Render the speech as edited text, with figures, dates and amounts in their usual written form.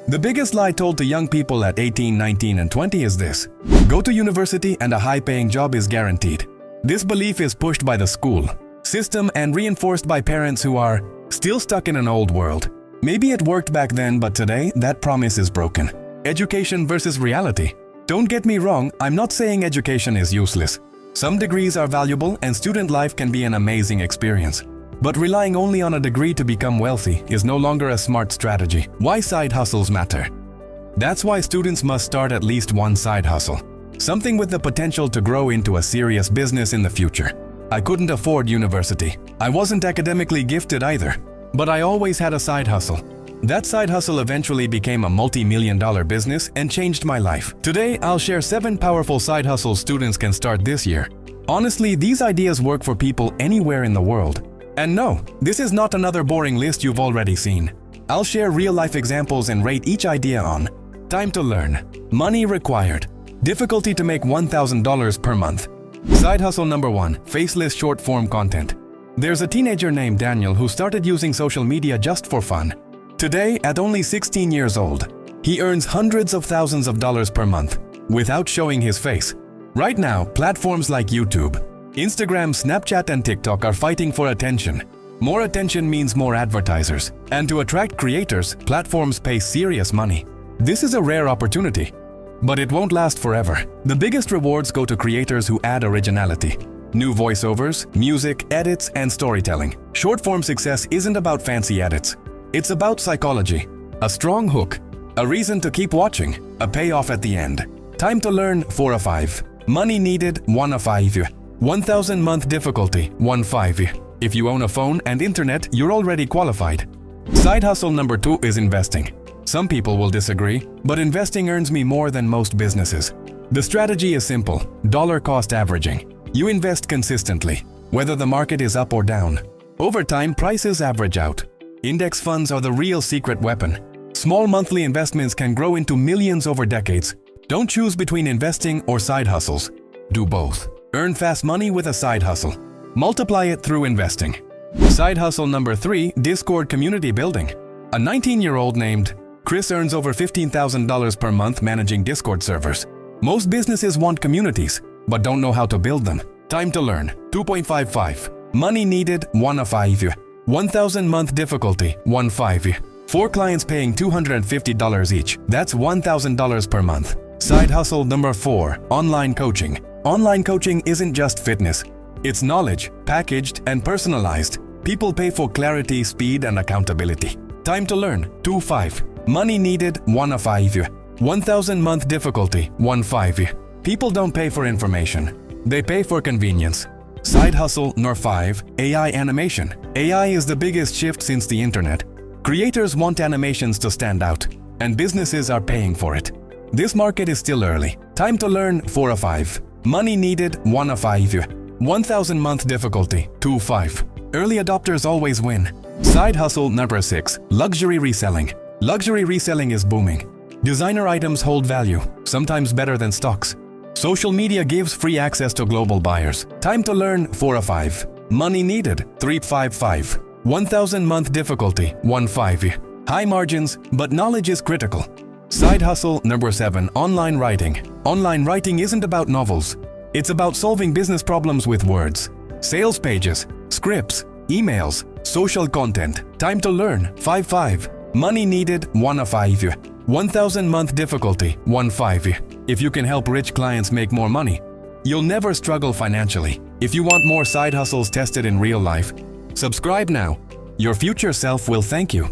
The biggest lie told to young people at 18, 19, and 20 is this: go to university and a high-paying job is guaranteed. This belief is pushed by the school system and reinforced by parents who are still stuck in an old world. Maybe it worked back then, but today that promise is broken. Education versus reality. Don't get me wrong, I'm not saying education is useless. Some degrees are valuable and student life can be an amazing experience. But relying only on a degree to become wealthy is no longer a smart strategy. Why side hustles matter? That's why students must start at least one side hustle. Something with the potential to grow into a serious business in the future. I couldn't afford university. I wasn't academically gifted either. But I always had a side hustle. That side hustle eventually became a multi-million-dollar business and changed my life. Today, I'll share 7 powerful side hustles students can start this year. Honestly, these ideas work for people anywhere in the world. And no, this is not another boring list you've already seen. I'll share real-life examples and rate each idea on time to learn, money required, difficulty to make $1,000 per month. Side hustle number 1, faceless short-form content. There's a teenager named Daniel who started using social media just for fun. Today, at only 16 years old, he earns hundreds of thousands of dollars per month without showing his face. Right now, platforms like YouTube, Instagram, Snapchat, and TikTok are fighting for attention. More attention means more advertisers. And to attract creators, platforms pay serious money. This is a rare opportunity, but it won't last forever. The biggest rewards go to creators who add originality. New voiceovers, music, edits, and storytelling. Short-form success isn't about fancy edits. It's about psychology. A strong hook, a reason to keep watching, a payoff at the end. Time to learn, 4 of 5. Money needed, 1 of 5. 1,000 month difficulty, 1 5. If you own a phone and internet, you're already qualified. Side hustle number 2 is investing. Some people will disagree, but investing earns me more than most businesses. The strategy is simple: dollar cost averaging. You invest consistently, whether the market is up or down. Over time, prices average out. Index funds are the real secret weapon. Small monthly investments can grow into millions over decades. Don't choose between investing or side hustles. Do both. Earn fast money with a side hustle. Multiply it through investing. Side hustle number 3, Discord community building. A 19-year-old named Chris earns over $15,000 per month managing Discord servers. Most businesses want communities, but don't know how to build them. Time to learn, 2.55. Money needed, 1 of 5. 1,000 month difficulty, 1 5. 4 clients paying $250 each. That's $1,000 per month. Side hustle number 4, online coaching. Online coaching isn't just fitness. It's knowledge, packaged and personalized. People pay for clarity, speed, and accountability. Time to learn, 2 5. Money needed, 1 of 5. 1,000 month difficulty, 1 5. People don't pay for information. They pay for convenience. Side hustle number 5, AI animation. AI is the biggest shift since the internet. Creators want animations to stand out, and businesses are paying for it. This market is still early. Time to learn, 4 of 5. Money needed, 1 of 5. 1,000 month difficulty, 2 5. Early adopters always win. Side hustle number 6, luxury reselling. Luxury reselling is booming. Designer items hold value, sometimes better than stocks. Social media gives free access to global buyers. Time to learn, 4 of 5. Money needed, 355. 1,000 month difficulty, 1 5. High margins, but knowledge is critical. Side hustle number 7, online writing. Online writing isn't about novels. It's about solving business problems with words. Sales pages, scripts, emails, social content. Time to learn, 5 5. Money needed, 1 of 5. 1,000 month difficulty, 1 5. If you can help rich clients make more money, you'll never struggle financially. If you want more side hustles tested in real life, subscribe now. Your future self will thank you.